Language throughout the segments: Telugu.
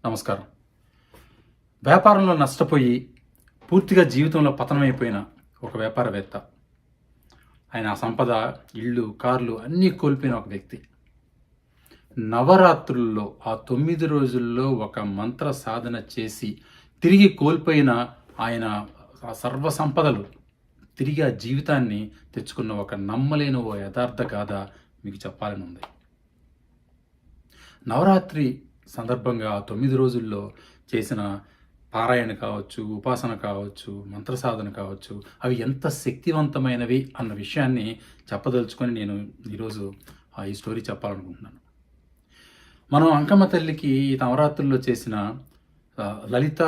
నమస్కారం. వ్యాపారంలో నష్టపోయి పూర్తిగా జీవితంలో పతనమైపోయిన ఒక వ్యాపారవేత్త. ఆయన ఆ సంపద, ఇళ్ళు, కార్లు అన్నీ కోల్పోయిన ఒక వ్యక్తి. నవరాత్రుల్లో ఆ 9 రోజుల్లో ఒక మంత్ర సాధన చేసి తిరిగి కోల్పోయిన ఆయన ఆ సర్వ సంపదలు తిరిగి ఆ జీవితాన్ని తెచ్చుకున్న ఒక నమ్మలేని ఓ యథార్థ గాథ మీకు చెప్పాలని ఉంది. నవరాత్రి సందర్భంగా 9 రోజుల్లో చేసిన పారాయణ కావచ్చు, ఉపాసన కావచ్చు, మంత్రసాధన కావచ్చు, అవి ఎంత శక్తివంతమైనవి అన్న విషయాన్ని చెప్పదలుచుకొని నేను ఈరోజు ఈ స్టోరీ చెప్పాలనుకుంటున్నాను. మనం అంకమ్మ తల్లికి ఈ నవరాత్రుల్లో చేసిన లలిత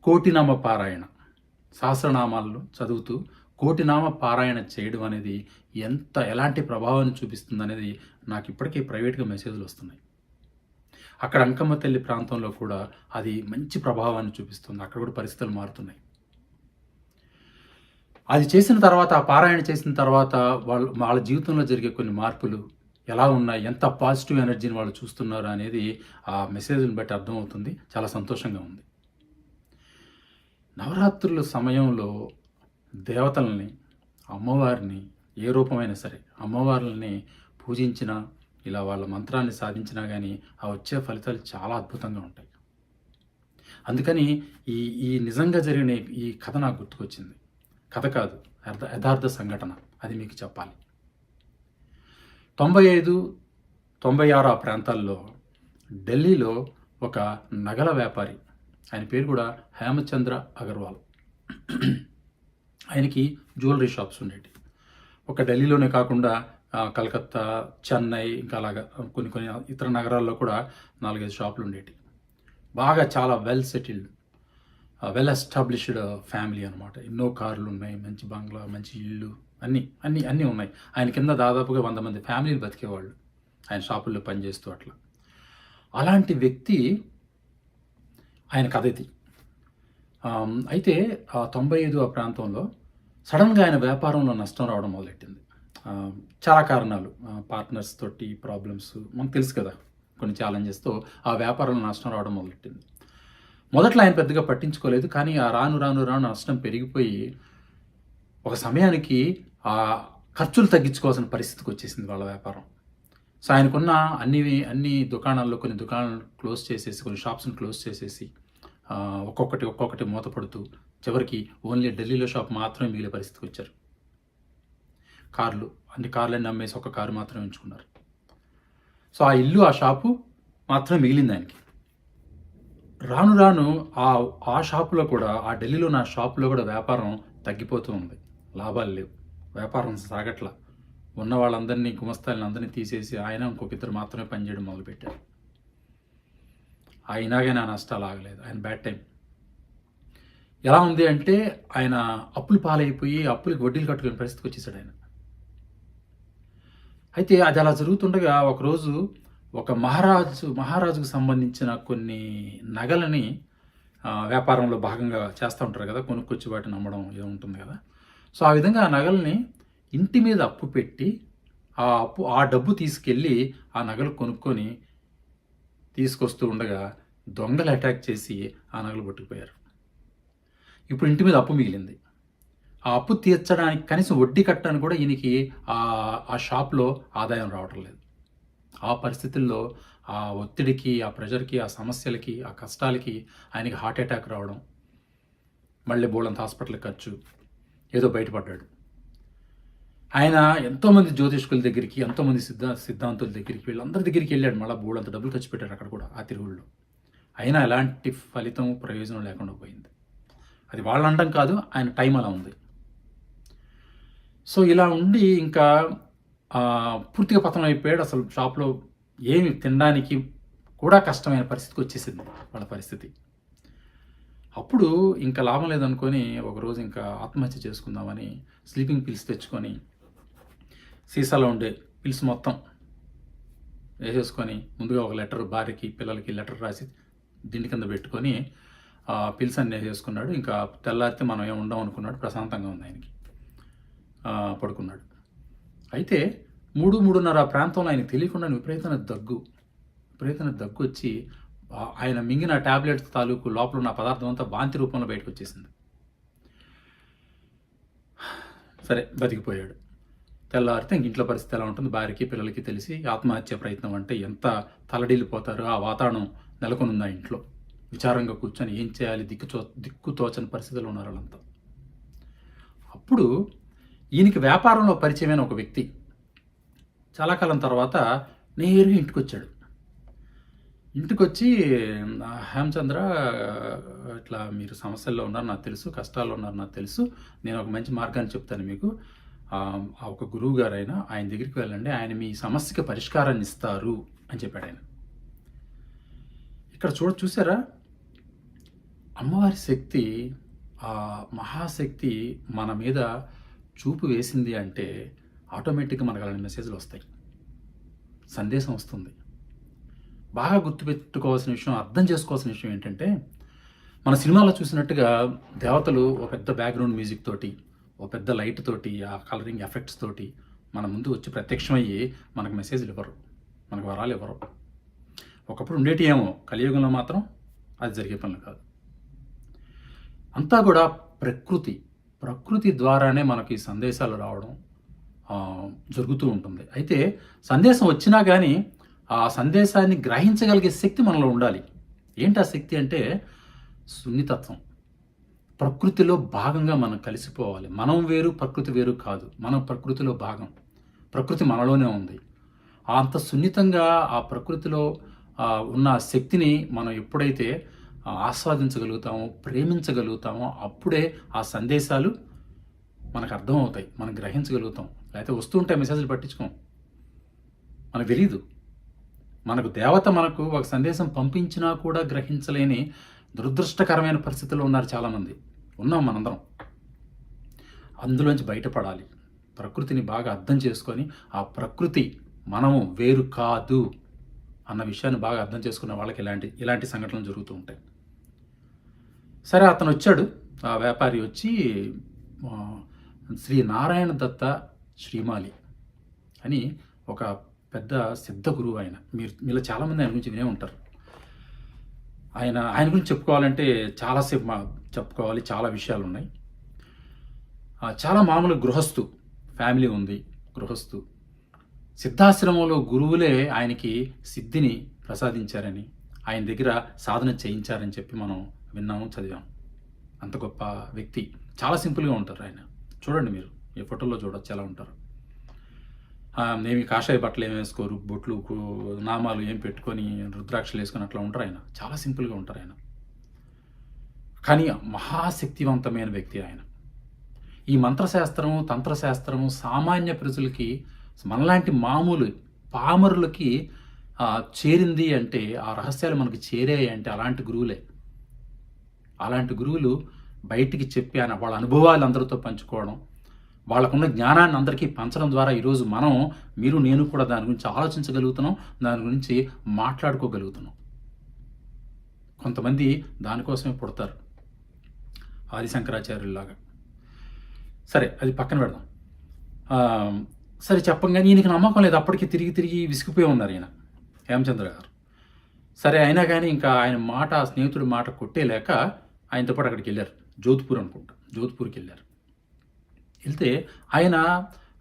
కోటినామ పారాయణ, సహస్రనామాలను చదువుతూ కోటినామ పారాయణ చేయడం అనేది ఎలాంటి ప్రభావాన్ని చూపిస్తుంది అనేది నాకు ఇప్పటికీ ప్రైవేట్గా మెసేజ్లు వస్తున్నాయి. అక్కడ అంకమ్మ తల్లి ప్రాంతంలో కూడా అది మంచి ప్రభావాన్ని చూపిస్తుంది. అక్కడ కూడా పరిస్థితులు మారుతున్నాయి. అది చేసిన తర్వాత, ఆ పారాయణ చేసిన తర్వాత వాళ్ళ జీవితంలో జరిగే కొన్ని మార్పులు ఎలా ఉన్నాయి, ఎంత పాజిటివ్ ఎనర్జీని వాళ్ళు చూస్తున్నారు అనేది ఆ మెసేజ్ని బట్టి అర్థమవుతుంది. చాలా సంతోషంగా ఉంది. నవరాత్రుల సమయంలో దేవతల్ని, అమ్మవారిని, ఏ రూపమైనా సరే అమ్మవార్లని పూజించిన, ఇలా వాళ్ళ మంత్రాన్ని సాధించినా కానీ ఆ వచ్చే ఫలితాలు చాలా అద్భుతంగా ఉంటాయి. అందుకని ఈ ఈ నిజంగా జరిగిన ఈ కథ నాకు గుర్తుకొచ్చింది. కథ కాదు, యథార్థ సంఘటన. అది మీకు చెప్పాలి. 95, 96 ఆ ప్రాంతాల్లో ఢిల్లీలో ఒక నగల వ్యాపారి, ఆయన పేరు కూడా హేమచంద్ర అగర్వాల్. ఆయనకి జ్యువెలరీ షాప్స్ ఉండేవి. ఒక ఢిల్లీలోనే కాకుండా కలకత్తా, చెన్నై, ఇంకా అలాగా కొన్ని ఇతర నగరాల్లో కూడా 4-5 షాపులు ఉండేవి. బాగా చాలా well settled, well established family అనమాట. ఎన్నో కార్లు ఉన్నాయి, మంచి బంగ్లా, మంచి ఇల్లు, అన్నీ ఉన్నాయి. ఆయన కింద దాదాపుగా 100 మంది ఫ్యామిలీలు బతికేవాళ్ళు, ఆయన షాపుల్లో పనిచేస్తూ అట్లా. అలాంటి వ్యక్తి ఆయన కథ ఇది. అయితే 95 ఆ ప్రాంతంలో సడన్గా ఆయన వ్యాపారంలో నష్టం రావడం మొదలెట్టింది. చాలా కారణాలు, పార్ట్నర్స్ తోటి ప్రాబ్లమ్స్, మనకు తెలుసు కదా, కొన్ని ఛాలెంజెస్తో ఆ వ్యాపారంలో నష్టం రావడం మొదలెట్టింది. మొదట్లో ఆయన పెద్దగా పట్టించుకోలేదు, కానీ ఆ రాను నష్టం పెరిగిపోయి ఒక సమయానికి ఆ ఖర్చులు తగ్గించుకోవాల్సిన పరిస్థితికి వచ్చేసింది వాళ్ళ వ్యాపారం. సో ఆయనకున్న అన్ని దుకాణాల్లో కొన్ని దుకాణాలను క్లోజ్ చేసేసి, కొన్ని షాప్స్ని క్లోజ్ చేసేసి ఒక్కొక్కటి మూతపడుతూ చివరికి ఓన్లీ ఢిల్లీలో షాప్ మాత్రమే మిగిలే పరిస్థితికి వచ్చారు. అన్ని కార్లన్నీ అమ్మేసి ఒక కారు మాత్రమే ఉంచుకున్నారు. సో ఆ ఇల్లు, ఆ షాపు మాత్రమే మిగిలింది ఆయనకి. రాను ఆ షాపులో కూడా, ఆ ఢిల్లీలో నా షాపులో కూడా వ్యాపారం తగ్గిపోతూ ఉంది. లాభాలు లేవు, వ్యాపారం సాగట్లా. ఉన్న వాళ్ళందరినీ, గుమస్తాలని అందరినీ తీసేసి ఆయన ఇంకొక ఇద్దరు మాత్రమే పనిచేయడం మొదలుపెట్టారు. అయినాగా నా నష్టాలు ఆగలేదు. ఆయన బ్యాడ్ టైం ఎలా ఉంది అంటే, ఆయన అప్పులు పాలైపోయి అప్పులకి వడ్డీలు కట్టుకునే పరిస్థితికి వచ్చేసాడు ఆయన. అయితే అది అలా జరుగుతుండగా ఒకరోజు ఒక మహారాజుకు సంబంధించిన కొన్ని నగలని వ్యాపారంలో భాగంగా చేస్తూ ఉంటారు కదా, కొనుక్కొచ్చి వాటిని అమ్మడం ఏముంటుంది కదా. సో ఆ విధంగా ఆ నగల్ని ఇంటి మీద అప్పు పెట్టి ఆ డబ్బు తీసుకెళ్ళి ఆ నగలు కొనుక్కొని తీసుకొస్తూ ఉండగా దొంగలు అటాక్ చేసి ఆ నగలు పట్టుకుపోయారు. ఇప్పుడు ఇంటి మీద అప్పు మిగిలింది. ఆ అప్పు తీర్చడానికి, కనీసం వడ్డీ కట్టడానికి కూడా ఈయనకి ఆ షాప్లో ఆదాయం రావటం లేదు. ఆ పరిస్థితుల్లో ఆ ఒత్తిడికి, ఆ ప్రెషర్కి, ఆ సమస్యలకి, ఆ కష్టాలకి ఆయనకి హార్ట్ అటాక్ రావడం, మళ్ళీ బోలంత హాస్పిటల్ ఖర్చు, ఏదో బయటపడ్డాడు. ఆయన ఎంతోమంది జ్యోతిష్కుల దగ్గరికి, ఎంతోమంది సిద్ధాంతుల దగ్గరికి, వీళ్ళందరి దగ్గరికి వెళ్ళాడు. మళ్ళీ బోలంత డబ్బులు ఖర్చు పెట్టాడు అక్కడ కూడా, ఆ తిరుగుళ్ళు. అయినా ఎలాంటి ఫలితం, ప్రయోజనం లేకుండా పోయింది. అది వాళ్ళు అనడం కాదు, ఆయన టైం అలా ఉంది. సో ఇలా ఉండి ఇంకా పూర్తిగా పతనం అయిపోయాడు. అసలు షాప్లో ఏమి తినడానికి కూడా కష్టమైన పరిస్థితికి వచ్చేసింది వాళ్ళ పరిస్థితి. అప్పుడు ఇంకా లాభం లేదనుకొని ఒకరోజు ఇంకా ఆత్మహత్య చేసుకుందామని స్లీపింగ్ పిల్స్ తెచ్చుకొని, సీసాలో ఉండే పిల్స్ మొత్తం వేసేసుకొని, ముందుగా ఒక లెటర్, భార్యకి పిల్లలకి లెటర్ రాసి దిండి కింద పెట్టుకొని పిల్స్ అన్నీ వేసేసుకున్నాడు. ఇంకా తెల్లారితే మనం ఏమి ఉండం అనుకున్నాడు. ప్రశాంతంగా ఉంది ఆయనకి. పడుకున్నాడు. అయితే 3-3:30 ప్రాంతంలో ఆయనకు తెలియకుండా విపరీతమైన దగ్గు వచ్చి ఆయన మింగిన టాబ్లెట్స్ తాలూకు లోపల ఉన్న పదార్థం అంతా వాంతి రూపంలో బయటకు వచ్చేసింది. సరే బతికిపోయాడు. తెల్లారితే ఇంక ఇంట్లో పరిస్థితి ఎలా ఉంటుంది భార్యకి పిల్లలకి తెలిసి ఆత్మహత్య ప్రయత్నం అంటే ఎంత తలడిల్లిపోతారు. ఆ వాతావరణం నెలకొనుంది ఆ ఇంట్లో. విచారంగా కూర్చొని ఏం చేయాలి దిక్కు తోచని పరిస్థితుల్లో ఉన్నారు వాళ్ళంతా. అప్పుడు ఈయనకి వ్యాపారంలో పరిచయమైన ఒక వ్యక్తి చాలా కాలం తర్వాత నేరుగా ఇంటికొచ్చాడు. ఇంటికొచ్చి హేమచంద్ర, ఇట్లా మీరు సమస్యల్లో ఉన్నారు నాకు తెలుసు, కష్టాల్లో ఉన్నారు నాకు తెలుసు, నేను ఒక మంచి మార్గాన్ని చెప్తాను మీకు. ఒక గురువు గారు ఆయన దగ్గరికి వెళ్ళండి, ఆయన మీ సమస్యకి పరిష్కారాన్ని ఇస్తారు అని చెప్పాడు ఆయన. ఇక్కడ చూసారా అమ్మవారి శక్తి, ఆ మహాశక్తి మన మీద చూపు వేసింది అంటే ఆటోమేటిక్గా మనకు అలాంటి మెసేజ్లు వస్తాయి, సందేశం వస్తుంది. బాగా గుర్తుపెట్టుకోవాల్సిన విషయం, అర్థం చేసుకోవాల్సిన విషయం ఏంటంటే, మన సినిమాలో చూసినట్టుగా దేవతలు ఒక పెద్ద బ్యాక్గ్రౌండ్ మ్యూజిక్ తోటి, ఒక పెద్ద లైట్ తోటి, ఆ కలరింగ్ ఎఫెక్ట్స్ తోటి మన ముందు వచ్చి ప్రత్యక్షమయ్యి మనకు మెసేజ్లు ఇవ్వరు, మనకు వరాలు ఇవ్వరు. ఒకప్పుడు ఉండేటి ఏమో, కలియుగంలో మాత్రం అది జరిగే పనులు కాదు. అంతా కూడా ప్రకృతి ద్వారానే మనకి సందేశాలు రావడం జరుగుతూ ఉంటుంది. అయితే సందేశం వచ్చినా కానీ ఆ సందేశాన్ని గ్రహించగలిగే శక్తి మనలో ఉండాలి. ఏంటి ఆ శక్తి అంటే సున్నితత్వం. ప్రకృతిలో భాగంగా మనం కలిసిపోవాలి. మనం వేరు, ప్రకృతి వేరు కాదు. మనం ప్రకృతిలో భాగం. ప్రకృతి మనలోనే ఉంది. అంత సున్నితంగా ఆ ప్రకృతిలో ఉన్న శక్తిని మనం ఎప్పుడైతే ఆస్వాదించగలుగుతామో, ప్రేమించగలుగుతామో, అప్పుడే ఆ సందేశాలు మనకు అర్థమవుతాయి, మనం గ్రహించగలుగుతాం. లేకపోతే వస్తుంటే మెసేజ్లు పట్టించుకోం, మనకు తెలీదు. మనకు దేవత మనకు ఒక సందేశం పంపించినా కూడా గ్రహించలేని దురదృష్టకరమైన పరిస్థితుల్లో ఉన్నారు చాలామంది. ఉన్నాం మనందరం. అందులోంచి బయటపడాలి. ప్రకృతిని బాగా అర్థం చేసుకొని, ఆ ప్రకృతి మనము వేరు కాదు అన్న విషయాన్ని బాగా అర్థం చేసుకున్న వాళ్ళకి ఇలాంటి సంఘటనలు జరుగుతూ ఉంటాయి. సరే, అతను వచ్చాడు, ఆ వ్యాపారి వచ్చి శ్రీ నారాయణ దత్త శ్రీమాలి అని ఒక పెద్ద సిద్ధ గురువు ఆయన. మీలో చాలామంది ఆయన గురించి వినే ఉంటారు. ఆయన గురించి చెప్పుకోవాలంటే చాలాసేపు చెప్పుకోవాలి, చాలా విషయాలు ఉన్నాయి. చాలా మామూలు గృహస్థు, ఫ్యామిలీ ఉంది, గృహస్థు. సిద్ధాశ్రమంలో గురువులే ఆయనకి సిద్ధిని ప్రసాదించారని, ఆయన దగ్గర సాధన చేయించారని చెప్పి మనం విన్నాము, చదివాం. అంత గొప్ప వ్యక్తి. చాలా సింపుల్గా ఉంటారు ఆయన. చూడండి, మీరు ఈ ఫోటోలో చూడొచ్చు ఎలా ఉంటారు. ఏమి కాషాయ బట్టలు ఏమి వేసుకోరు, బొట్లు నామాలు ఏం పెట్టుకొని రుద్రాక్షలు వేసుకొని అట్లా ఉంటారు ఆయన. చాలా సింపుల్గా ఉంటారు ఆయన. కానీ మహాశక్తివంతమైన వ్యక్తి ఆయన. ఈ మంత్రశాస్త్రము, తంత్రశాస్త్రము సామాన్య ప్రజలకి, మనలాంటి మామూలు పామరులకి చేరింది అంటే, ఆ రహస్యాలు మనకి చేరాయి అంటే అలాంటి గురువులే. అలాంటి గురువులు బయటికి చెప్పి వాళ్ళ అనుభవాలు అందరితో పంచుకోవడం, వాళ్ళకున్న జ్ఞానాన్ని అందరికీ పంచడం ద్వారా ఈరోజు మీరు నేను కూడా దాని గురించి ఆలోచించగలుగుతున్నాం, దాని గురించి మాట్లాడుకోగలుగుతున్నాం. కొంతమంది దానికోసమే పుడతారు, ఆదిశంకరాచార్యుల్లాగా. సరే, అది పక్కన పెడదాం. సరే, చెప్పంగానే ఈయనకి నమ్మకం లేదు. అప్పటికి తిరిగి విసిగిపోయి ఉన్నారు ఈయన హేమచంద్ర గారు. సరే, అయినా కానీ ఇంకా ఆయన మాట, స్నేహితుడి మాట కొట్టేలేక ఆయనతో పాటు అక్కడికి వెళ్ళారు. జోధ్పూర్ అనుకుంటా, జోధ్పూర్కి వెళ్ళారు. వెళ్తే ఆయన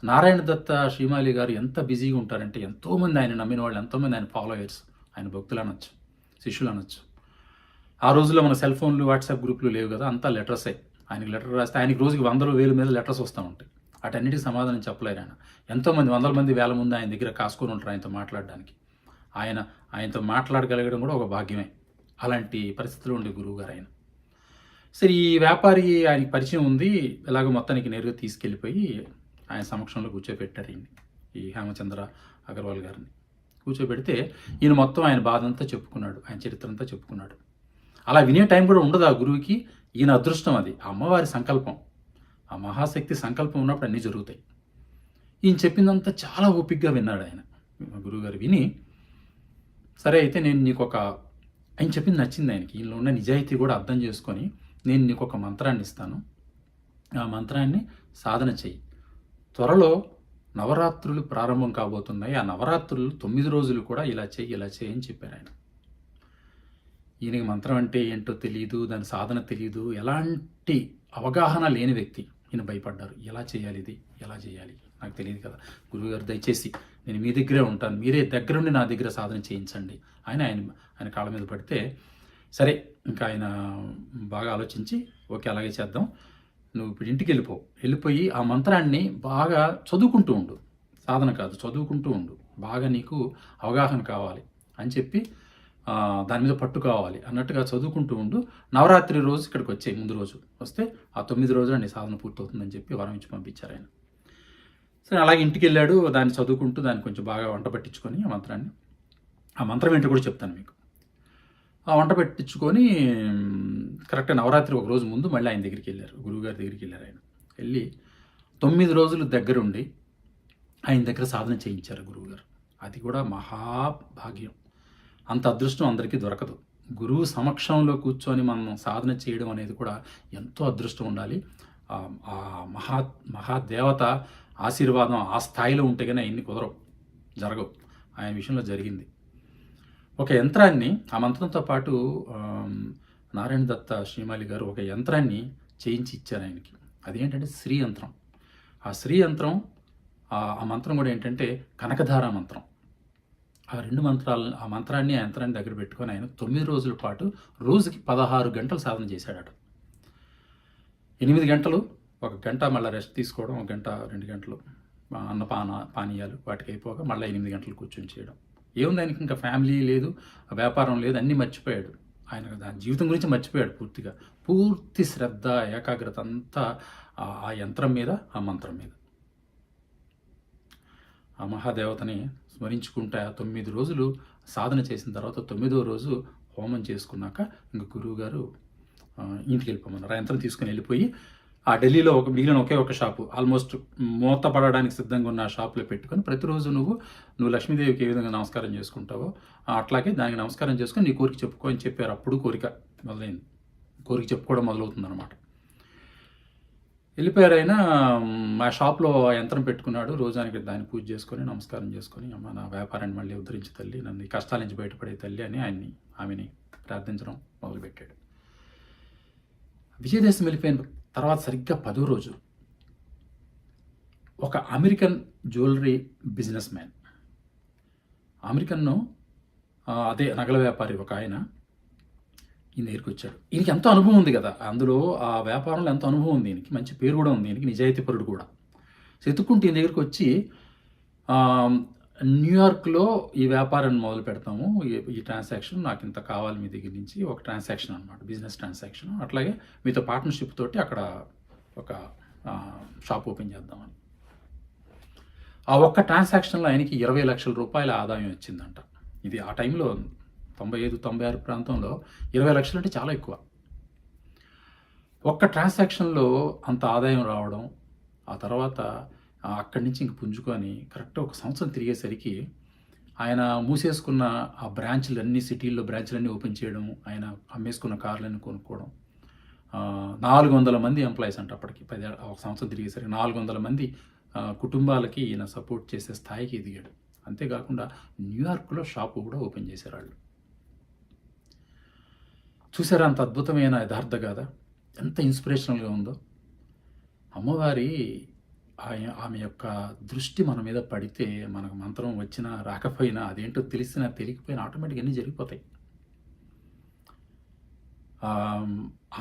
నారాయణ దత్త శ్రీమాలి గారు ఎంత బిజీగా ఉంటారంటే, ఎంతోమంది ఆయన నమ్మిన వాళ్ళు, ఎంతోమంది ఆయన ఫాలోయర్స్, ఆయన భక్తులు అనొచ్చు, శిష్యులు అనొచ్చు. ఆ రోజుల్లో మన సెల్ ఫోన్లు, వాట్సాప్ గ్రూపులు లేవు కదా, అంతా లెటర్సే. ఆయనకి లెటర్ రాస్తే ఆయనకి రోజుకి 100,000 మీద లెటర్స్ వస్తూ ఉంటాయి. వాటన్నిటికీ సమాధానం చెప్పలేరు ఆయన. ఎంతోమంది, 100 మంది, 1000 మంది ఆయన దగ్గర కాసుకొని ఉంటారు ఆయనతో మాట్లాడడానికి. ఆయనతో మాట్లాడగలగడం కూడా ఒక భాగ్యమే. అలాంటి పరిస్థితుల్లో ఉండే గురువు గారు ఆయన. సరే, ఈ వ్యాపారి ఆయనకి పరిచయం ఉంది. ఎలాగో మొత్తానికి నేరుగా తీసుకెళ్ళిపోయి ఆయన సమక్షంలో కూర్చోబెట్టారు ఈ హేమచంద్ర అగర్వాల్ గారిని. కూర్చోబెడితే ఈయన మొత్తం ఆయన బాధ అంతా చెప్పుకున్నాడు, ఆయన చరిత్ర అంతా చెప్పుకున్నాడు. అలా వినే టైం కూడా ఉండదు ఆ గురువుకి. ఈయన అదృష్టం అది, ఆ అమ్మవారి సంకల్పం, ఆ మహాశక్తి సంకల్పం ఉన్నప్పుడు అన్నీ జరుగుతాయి. ఈయన చెప్పిందంతా చాలా ఓపికగా విన్నాడు ఆయన. గురువుగారు విని, సరే అయితే నేను నీకు ఆయన చెప్పింది నచ్చింది ఆయనకి. ఈయనలో ఉన్న నిజాయితీ కూడా అర్థం చేసుకొని, నేను నీకు ఒక మంత్రాన్ని ఇస్తాను, ఆ మంత్రాన్ని సాధన చెయ్యి. త్వరలో నవరాత్రులు ప్రారంభం కాబోతున్నాయి, ఆ నవరాత్రులు 9 రోజులు కూడా ఇలా చెయ్యి అని చెప్పారు ఆయన. ఈయనకి మంత్రం అంటే ఏంటో తెలియదు, దాని సాధన తెలియదు, ఎలాంటి అవగాహన లేని వ్యక్తి. ఈయన భయపడ్డారు. ఎలా చేయాలి, ఇది ఎలా చేయాలి నాకు తెలియదు కదా, గురువుగారు దయచేసి నేను మీ దగ్గరే ఉంటాను, మీరే దగ్గరుండి నా దగ్గర సాధన చేయించండి ఆయన ఆయన ఆయన కాళ్ళ మీద పడితే, సరే ఇంకా ఆయన బాగా ఆలోచించి ఓకే అలాగే చేద్దాం, నువ్వు ఇప్పుడు ఇంటికి వెళ్ళిపోయి ఆ మంత్రాన్ని బాగా చదువుకుంటూ ఉండు, సాధన కాదు చదువుకుంటూ ఉండు, బాగా నీకు అవగాహన కావాలి అని చెప్పి దాని మీద పట్టు కావాలి అన్నట్టుగా చదువుకుంటూ ఉండు, నవరాత్రి రోజు ఇక్కడికి వచ్చే ముందు రోజు వస్తే ఆ 9 రోజులు నీ సాధన పూర్తవుతుందని చెప్పి వరం ఇచ్చి పంపించారు ఆయన. సరే అలాగే ఇంటికి వెళ్ళాడు, దాన్ని చదువుకుంటూ దాన్ని కొంచెం బాగా వంట పట్టించుకొని ఆ మంత్రాన్ని, ఆ మంత్రం ఏంటో కూడా చెప్తాను మీకు. ఆ వంట పెట్టించుకొని కరెక్ట్గా నవరాత్రి ఒక రోజు ముందు మళ్ళీ ఆయన దగ్గరికి వెళ్ళారు, గురువుగారి దగ్గరికి వెళ్ళారు. ఆయన వెళ్ళి 9 రోజులు దగ్గరుండి ఆయన దగ్గర సాధన చేయించారు గురువుగారు. అది కూడా మహాభాగ్యం. అంత అదృష్టం అందరికీ దొరకదు. గురువు సమక్షంలో కూర్చొని మనం సాధన చేయడం అనేది కూడా ఎంతో అదృష్టం ఉండాలి. ఆ మహాదేవత ఆశీర్వాదం ఆ స్థాయిలో ఉంటే కానీ ఇన్ని కుదరవు, జరగవు. ఆయన విషయంలో జరిగింది. ఒక యంత్రాన్ని ఆ మంత్రంతో పాటు నారాయణ దత్త శ్రీమాలి గారు ఒక యంత్రాన్ని చేయించి ఇచ్చారు ఆయనకి. అదేంటంటే శ్రీ యంత్రం. ఆ శ్రీ యంత్రం ఆ మంత్రం కూడా ఏంటంటే కనకధార మంత్రం. ఆ 2 మంత్రాలు, ఆ మంత్రాన్ని ఆ యంత్రాన్ని దగ్గర పెట్టుకొని ఆయన 9 రోజుల పాటు రోజుకి 16 గంటలు సాధన చేశాడట. 8 గంటలు, 1 గంట మళ్ళీ రెస్ట్ తీసుకోవడం, 1 గంట 2 గంటలు పానీయాలు వాటికి అయిపోగా మళ్ళీ 8 గంటలు కూర్చొని చేయడం. ఏముంది ఆయనకి ఇంకా ఫ్యామిలీ లేదు, వ్యాపారం లేదు, అన్నీ మర్చిపోయాడు. ఆయన దాని జీవితం గురించి మర్చిపోయాడు పూర్తిగా. పూర్తి శ్రద్ధ ఏకాగ్రత అంతా ఆ యంత్రం మీద, ఆ మంత్రం మీద. ఆ మహాదేవతని స్మరించుకుంటా 9 రోజులు సాధన చేసిన తర్వాత 9వ రోజు హోమం చేసుకున్నాక ఇంక గురువుగారు ఇంటికి వెళ్ళిపోమన్నారు. ఆ యంత్రం తీసుకుని వెళ్ళిపోయి ఆ ఢిల్లీలో మిగిలిన ఒకే ఒక షాపు, ఆల్మోస్ట్ మూతపడడానికి సిద్ధంగా ఉన్న ఆ షాపులో పెట్టుకొని ప్రతిరోజు నువ్వు లక్ష్మీదేవికి ఏ విధంగా నమస్కారం చేసుకుంటావో అట్లాగే దానికి నమస్కారం చేసుకొని నీ కోరిక చెప్పుకో అని చెప్పారు. అప్పుడు కోరిక మొదలైంది, కోరిక చెప్పుకోవడం మొదలవుతుంది అనమాట. వెళ్ళిపోయారు ఆయన. మా షాప్లో యంత్రం పెట్టుకున్నాడు. రోజానికి దాన్ని పూజ చేసుకొని నమస్కారం చేసుకొని, అమ్మ నా వ్యాపారాన్ని మళ్ళీ ఉద్ధరించి తల్లి, నన్ను ఈ కష్టాల నుంచి బయటపడే తల్లి అని ఆమెని ప్రార్థించడం మొదలుపెట్టాడు. విజయదశమి వెళ్ళిపోయిన తర్వాత సరిగ్గా 10వ రోజు ఒక అమెరికన్ జ్యువెలరీ బిజినెస్ మ్యాన్, అమెరికన్ను అదే నగల వ్యాపారి ఒక ఆయన ఈయన దగ్గరికి వచ్చాడు. ఈయనకి ఎంతో అనుభవం ఉంది కదా, అందులో ఆ వ్యాపారంలో ఎంతో అనుభవం ఉంది, ఈయనకి మంచి పేరు కూడా ఉంది, ఈయనకి నిజాయితీపరుడు కూడా. ఎత్తుక్కుంటే ఈయన దగ్గరికి వచ్చి న్యూయార్క్లో ఈ వ్యాపారాన్ని మొదలు పెడతాము, ఈ ట్రాన్సాక్షన్ నాకు ఇంత కావాలి మీ దగ్గర నుంచి, ఒక ట్రాన్సాక్షన్ అనమాట, బిజినెస్ ట్రాన్సాక్షన్, అట్లాగే మీతో పార్ట్నర్షిప్ తోటి అక్కడ ఒక షాప్ ఓపెన్ చేద్దామని. ఆ ఒక్క ట్రాన్సాక్షన్లో ఆయనకి 20 లక్షల రూపాయల ఆదాయం వచ్చిందంట. ఇది ఆ టైంలో 95-96 ప్రాంతంలో 20 లక్షలు అంటే చాలా ఎక్కువ. ఒక్క ట్రాన్సాక్షన్లో అంత ఆదాయం రావడం, ఆ తర్వాత అక్కడి నుంచి ఇంక పుంజుకొని కరెక్ట్గా 1 సంవత్సరం తిరిగేసరికి ఆయన మూసేసుకున్న ఆ బ్రాంచ్లన్నీ, సిటీల్లో బ్రాంచ్లన్నీ ఓపెన్ చేయడం, ఆయన అమ్మేసుకున్న కార్లన్నీ కొనుక్కోవడం, 400 మంది ఎంప్లాయీస్ అంట అప్పటికి. 1 సంవత్సరం తిరిగేసరికి 400 మంది కుటుంబాలకి ఈయన సపోర్ట్ చేసే స్థాయికి ఎదిగాడు. అంతేకాకుండా న్యూయార్క్లో షాపు కూడా ఓపెన్ చేశారు వాళ్ళు. చూసారా అంత అద్భుతమైన యథార్థ గాథ, ఎంత ఇన్స్పిరేషనల్గా ఉందో. అమ్మవారి ఆమె యొక్క దృష్టి మన మీద పడితే, మనకు మంత్రం వచ్చినా రాకపోయినా, అదేంటో తెలిసినా తెలియకపోయినా ఆటోమేటిక్గా అన్నీ జరిగిపోతాయి.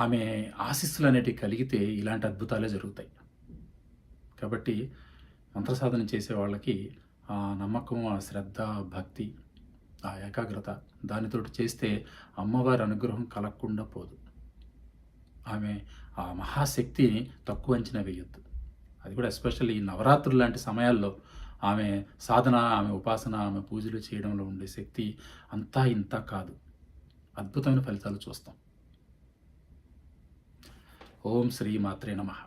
ఆమె ఆశీస్సులు అనేటివి కలిగితే ఇలాంటి అద్భుతాలే జరుగుతాయి. కాబట్టి మంత్ర సాధన చేసే వాళ్ళకి ఆ నమ్మకం, ఆ శ్రద్ధ, భక్తి, ఆ ఏకాగ్రత దానితోటి చేస్తే అమ్మవారి అనుగ్రహం కలగకుండా పోదు. ఆమె ఆ మహాశక్తిని తక్కువ అంచనా వేయొద్దు. అది కూడా ఎస్పెషల్లీ ఈ నవరాత్రులు లాంటి సమయాల్లో ఆమె సాధన, ఆమె ఉపాసన, ఆమె పూజలు చేయడంలో ఉండే శక్తి అంతా ఇంత కాదు. అద్భుతమైన ఫలితాలు చూస్తాం. ఓం శ్రీ మాత్రే నమః.